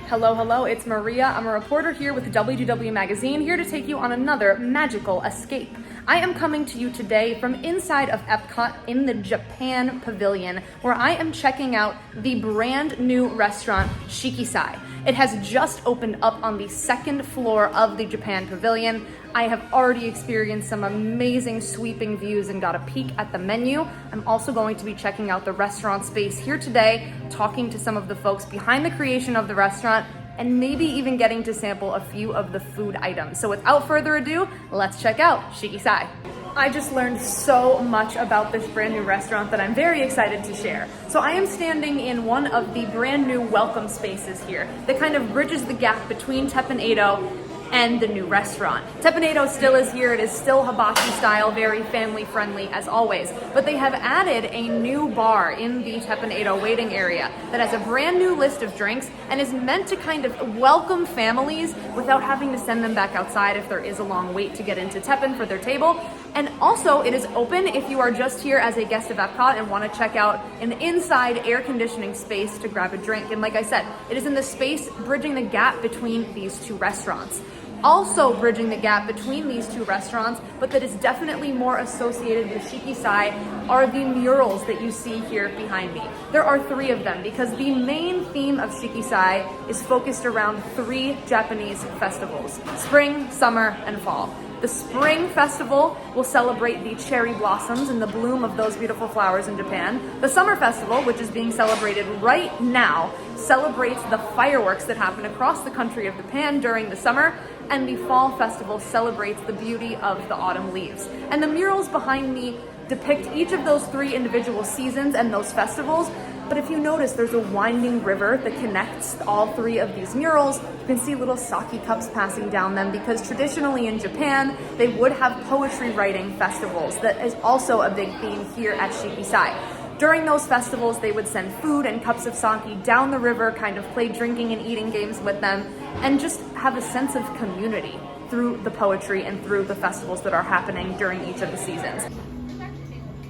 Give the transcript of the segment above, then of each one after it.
Hello, hello, it's Maria. I'm a reporter here with WDW Magazine, here to take you on another magical escape. I am coming to you today from inside of EPCOT in the Japan Pavilion, where I am checking out the brand new restaurant, Shiki-Sai. It has just opened up on the second floor of the Japan Pavilion. I have already experienced some amazing sweeping views and got a peek at the menu. I'm also going to be checking out the restaurant space here today, talking to some of the folks behind the creation of the restaurant, and maybe even getting to sample a few of the food items. So without further ado, let's check out Shiki-Sai. I just learned so much about this brand new restaurant that I'm very excited to share. So I am standing in one of the brand new welcome spaces here that kind of bridges the gap between Teppan and the new restaurant. Teppan still is here. It is still hibachi style, very family friendly as always. But they have added a new bar in the Teppan waiting area that has a brand new list of drinks and is meant to kind of welcome families without having to send them back outside if there is a long wait to get into Teppan for their table. And also it is open if you are just here as a guest of EPCOT and want to check out an inside air conditioning space to grab a drink. And like I said, it is in the space bridging the gap between these two restaurants. Also bridging the gap between these two restaurants, but that is definitely more associated with Shiki-Sai, are the murals that you see here behind me. There are 3 of them because the main theme of Shiki-Sai is focused around 3 Japanese festivals: spring, summer, and fall. The Spring Festival will celebrate the cherry blossoms and the bloom of those beautiful flowers in Japan. The Summer Festival, which is being celebrated right now, celebrates the fireworks that happen across the country of Japan during the summer. And the Fall Festival celebrates the beauty of the autumn leaves. And the murals behind me depict each of those 3 individual seasons and those festivals. But if you notice, there's a winding river that connects all 3 of these murals. You can see little sake cups passing down them because traditionally in Japan, they would have poetry writing festivals. That is also a big theme here at Shiki-Sai. During those festivals, they would send food and cups of sake down the river, kind of play drinking and eating games with them, and just have a sense of community through the poetry and through the festivals that are happening during each of the seasons.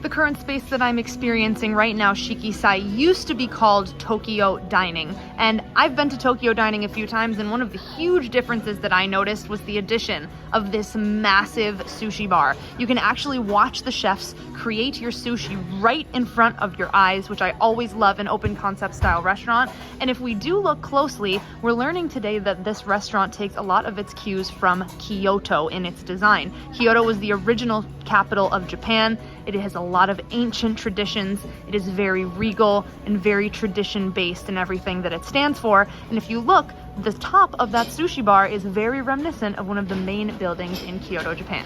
The current space that I'm experiencing right now, Shiki-Sai, used to be called Tokyo Dining. And I've been to Tokyo Dining a few times, and one of the huge differences that I noticed was the addition of this massive sushi bar. You can actually watch the chefs create your sushi right in front of your eyes, which I always love in open concept style restaurant. And if we do look closely, we're learning today that this restaurant takes a lot of its cues from Kyoto in its design. Kyoto was the original capital of Japan. It has a lot of ancient traditions. It is very regal and very tradition based in everything that it stands for. And if you look, the top of that sushi bar is very reminiscent of one of the main buildings in Kyoto, Japan.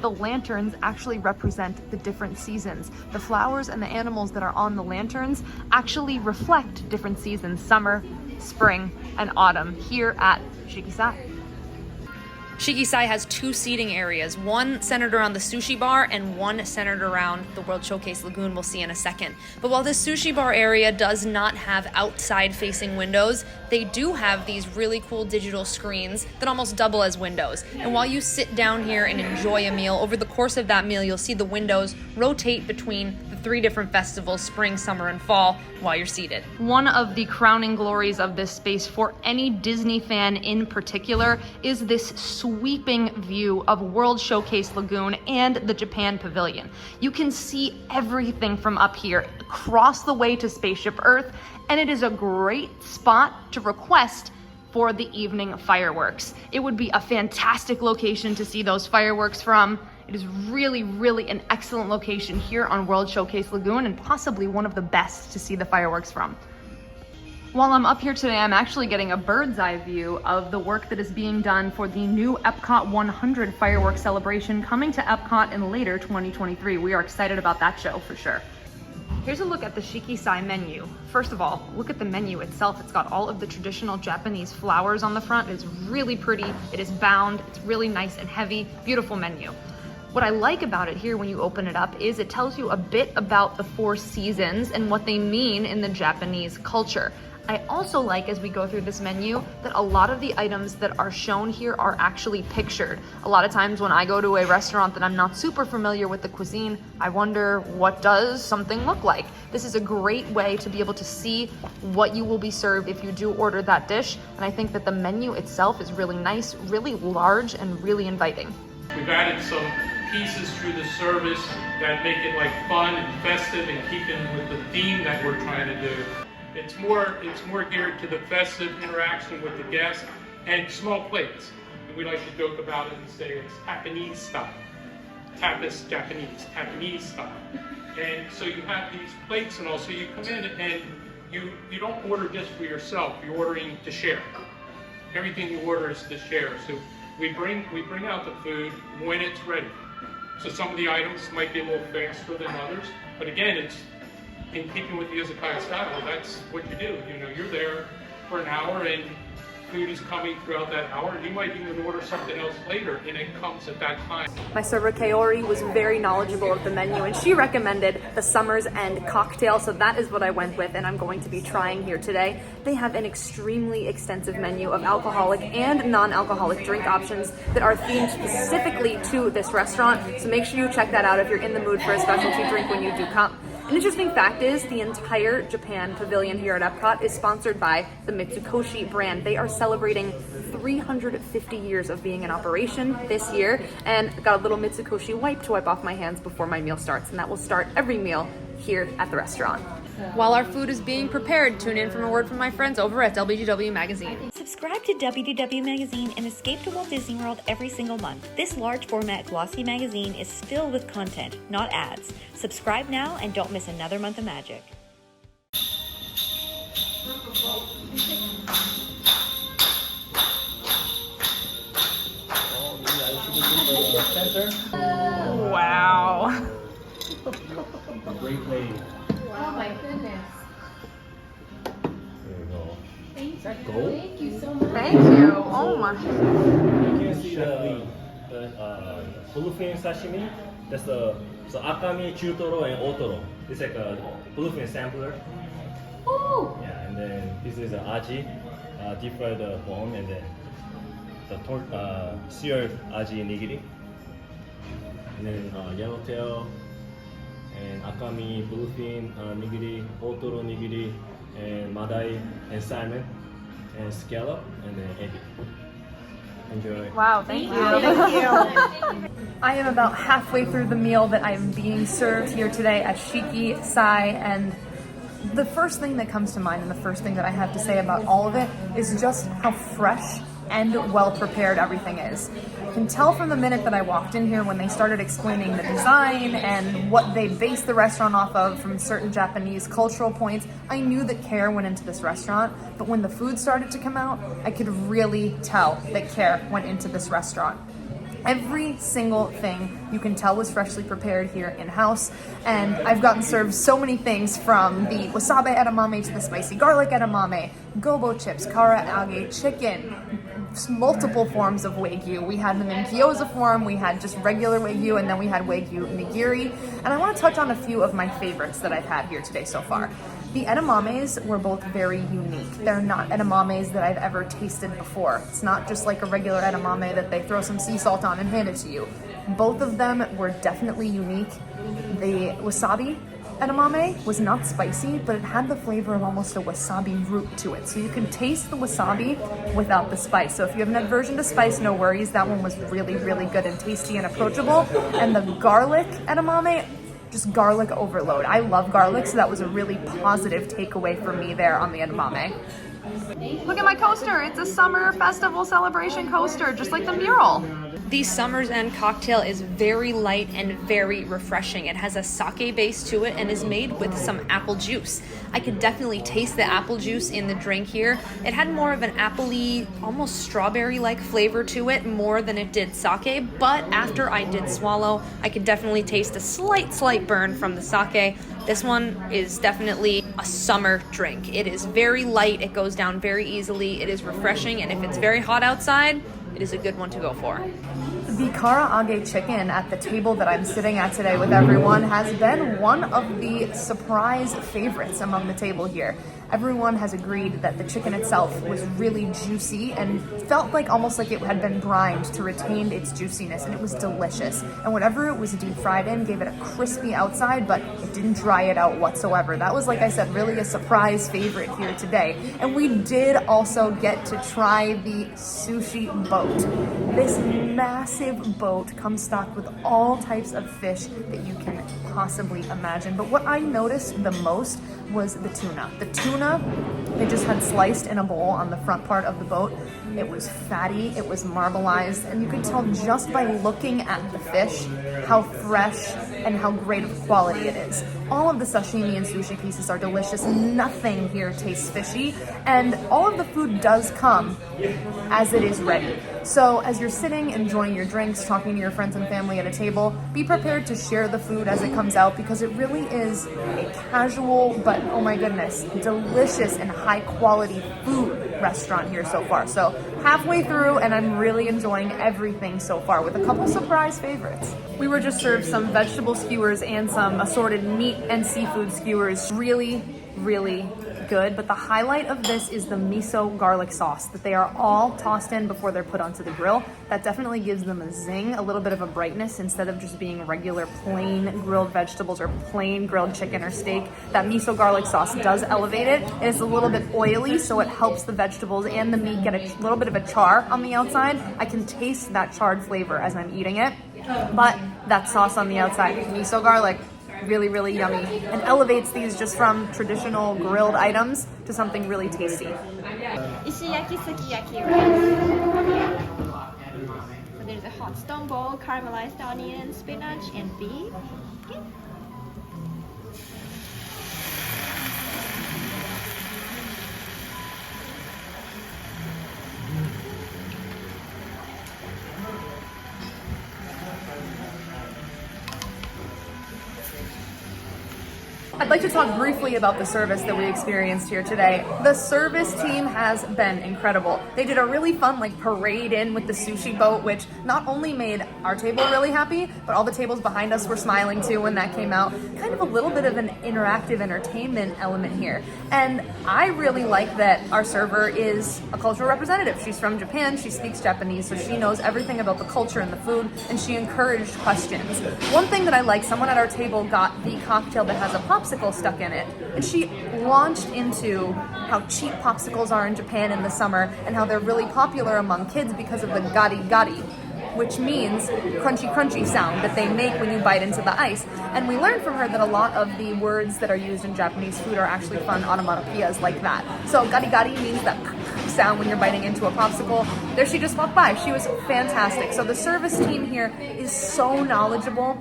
The lanterns actually represent the different seasons. The flowers and the animals that are on the lanterns actually reflect different seasons: summer, spring, and autumn here at Shiki-Sai. Shiki-Sai has 2 seating areas, one centered around the sushi bar and one centered around the World Showcase Lagoon we'll see in a second. But while this sushi bar area does not have outside facing windows, they do have these really cool digital screens that almost double as windows. And while you sit down here and enjoy a meal, over the course of that meal, you'll see the windows rotate between the 3 different festivals, spring, summer, and fall, while you're seated. One of the crowning glories of this space for any Disney fan in particular is this sweeping view of World Showcase Lagoon and the Japan Pavilion. You can see everything from up here across the way to Spaceship Earth, and it is a great spot to request for the evening fireworks. It would be a fantastic location to see those fireworks from. It is really, really an excellent location here on World Showcase Lagoon, and possibly one of the best to see the fireworks from. While I'm up here today, I'm actually getting a bird's eye view of the work that is being done for the new EPCOT 100 fireworks celebration coming to EPCOT in later 2023. We are excited about that show for sure. Here's a look at the Shiki-Sai menu. First of all, look at the menu itself. It's got all of the traditional Japanese flowers on the front. It's really pretty. It is bound. It's really nice and heavy. Beautiful menu. What I like about it here when you open it up is it tells you a bit about the 4 seasons and what they mean in the Japanese culture. I also like, as we go through this menu, that a lot of the items that are shown here are actually pictured. A lot of times when I go to a restaurant that I'm not super familiar with the cuisine, I wonder, what does something look like? This is a great way to be able to see what you will be served if you do order that dish. And I think that the menu itself is really nice, really large, and really inviting. We've added some pieces through the service that make it like fun and festive and keeping with the theme that we're trying to do. It's more geared to the festive interaction with the guests and small plates. And we like to joke about it and say it's Japanese style. Tapas Japanese style. And so you have these plates and all, so you come in and you don't order just for yourself, you're ordering to share. Everything you order is to share. So we bring out the food when it's ready. So some of the items might be a little faster than others, but again, it's in keeping with the Izakaya style. That's what you do. You know, you're there for an hour and food is coming throughout that hour, and you might even order something else later, and it comes at that time. My server Kaori was very knowledgeable of the menu, and she recommended the Summer's End cocktail, so that is what I went with, and I'm going to be trying here today. They have an extremely extensive menu of alcoholic and non-alcoholic drink options that are themed specifically to this restaurant, so make sure you check that out if you're in the mood for a specialty drink when you do come. An interesting fact is the entire Japan Pavilion here at EPCOT is sponsored by the Mitsukoshi brand. They are celebrating 350 years of being in operation this year, and got a little Mitsukoshi wipe to wipe off my hands before my meal starts, and that will start every meal here at the restaurant. While our food is being prepared, tune in from a word from my friends over at WDW Magazine. Subscribe to WDW Magazine and escape to Walt Disney World every single month. This large format glossy magazine is filled with content, not ads. Subscribe now and don't miss another month of magic. Wow. Great wave. Oh my goodness. There you go. Thank that you. gold? Thank you so much. Thank you. Oh my. You can see the bluefin sashimi. That's the akami, chutoro, and otoro. It's like a bluefin sampler. Oh. Yeah, and then this is aji, deep fried bone, and then the seared aji nigiri. And then yellowtail, and akami, bluefin nigiri, otoro nigiri, and madai, and salmon, and scallop, and then ebi. Enjoy. Wow, thank you. I am about halfway through the meal that I am being served here today at Shiki-Sai, and the first thing that comes to mind and the first thing that I have to say about all of it is just how fresh and well prepared everything is. I can tell from the minute that I walked in here when they started explaining the design and what they based the restaurant off of from certain Japanese cultural points, I knew that care went into this restaurant, but when the food started to come out, I could really tell that care went into this restaurant. Every single thing you can tell was freshly prepared here in-house, and I've gotten served so many things from the wasabi edamame to the spicy garlic edamame, gobo chips, kara age chicken, multiple forms of Wagyu. We had them in gyoza form, we had just regular Wagyu, and then we had Wagyu nigiri. And I want to touch on a few of my favorites that I've had here today so far. The edamames were both very unique. They're not edamames that I've ever tasted before. It's not just like a regular edamame that they throw some sea salt on and hand it to you. Both of them were definitely unique. The wasabi edamame was not spicy, but it had the flavor of almost a wasabi root to it. So you can taste the wasabi without the spice. So if you have an aversion to spice, no worries. That one was really, really good and tasty and approachable. And the garlic edamame, just garlic overload. I love garlic, so that was a really positive takeaway for me there on the edamame. Look at my coaster. It's a summer festival celebration coaster, just like the mural. The Summer's End cocktail is very light and very refreshing. It has a sake base to it and is made with some apple juice. I could definitely taste the apple juice in the drink here. It had more of an appley, almost strawberry-like flavor to it, more than it did sake, but after I did swallow, I could definitely taste a slight burn from the sake. This one is definitely a summer drink. It is very light, it goes down very easily, it is refreshing, and if it's very hot outside, it is a good one to go for. The The karaage chicken at the table that I'm sitting at today with everyone has been one of the surprise favorites among the table here. Everyone has agreed that the chicken itself was really juicy and felt like almost like it had been brined to retain its juiciness, and it was delicious. And whatever it was deep fried in gave it a crispy outside, but it didn't dry it out whatsoever. That was, like I said, really a surprise favorite here today. And we did also get to try the sushi boat. This massive boat comes stocked with all types of fish that you can possibly imagine. But what I noticed the most was the tuna. The tuna, they just had sliced in a bowl on the front part of the boat. It was fatty, it was marbleized, and you could tell just by looking at the fish how fresh and how great of quality it is. All of the sashimi and sushi pieces are delicious. Nothing here tastes fishy, and all of the food does come as it is ready. So as you're sitting, enjoying your drinks, talking to your friends and family at a table, be prepared to share the food as it comes out, because it really is a casual, but oh my goodness, delicious and high quality food restaurant here so far. So halfway through, and I'm really enjoying everything so far with a couple surprise favorites. We were just served some vegetable skewers and some assorted meat and seafood skewers. Really, really good, but the highlight of this is the miso garlic sauce that they are all tossed in before they're put onto the grill. That definitely gives them a zing, a little bit of a brightness instead of just being regular plain grilled vegetables or plain grilled chicken or steak. That miso garlic sauce does elevate it, and it's a little bit oily, so it helps the vegetables and the meat get a little bit of a char on the outside. I can taste that charred flavor as I'm eating it, but that sauce on the outside, miso garlic, really, really yummy, and elevates these just from traditional grilled items to something really tasty. Ishiyaki sukiyaki rice. So there's a hot stone bowl, caramelized onion, spinach, and beef. Okay. I'd like to talk briefly about the service that we experienced here today. The service team has been incredible. They did a really fun parade in with the sushi boat, which not only made our table really happy, but all the tables behind us were smiling too when that came out. Kind of a little bit of an interactive entertainment element here. And I really like that our server is a cultural representative. She's from Japan, she speaks Japanese, so she knows everything about the culture and the food, and she encouraged questions. One thing that I like, someone at our table got the cocktail that has a popsicle stuck in it, and she launched into how cheap popsicles are in Japan in the summer and how they're really popular among kids because of the gari gari, which means crunchy crunchy sound that they make when you bite into the ice. And we learned from her that a lot of the words that are used in Japanese food are actually fun onomatopoeias like that. So gari gari means that sound when you're biting into a popsicle. There she just walked by. She was fantastic. So the service team here is so knowledgeable.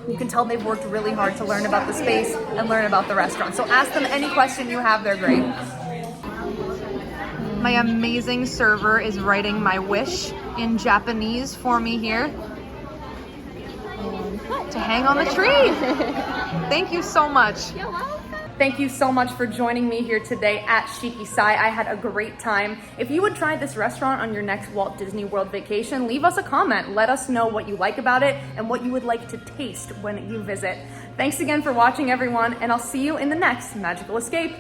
You can tell they've worked really hard to learn about the space and learn about the restaurant. So ask them any question you have, they're great. My amazing server is writing my wish in Japanese for me here to hang on the tree. Thank you so much. You're welcome. Thank you so much for joining me here today at Shiki-Sai. I had a great time. If you would try this restaurant on your next Walt Disney World vacation, leave us a comment. Let us know what you like about it and what you would like to taste when you visit. Thanks again for watching, everyone, and I'll see you in the next Magical Escape.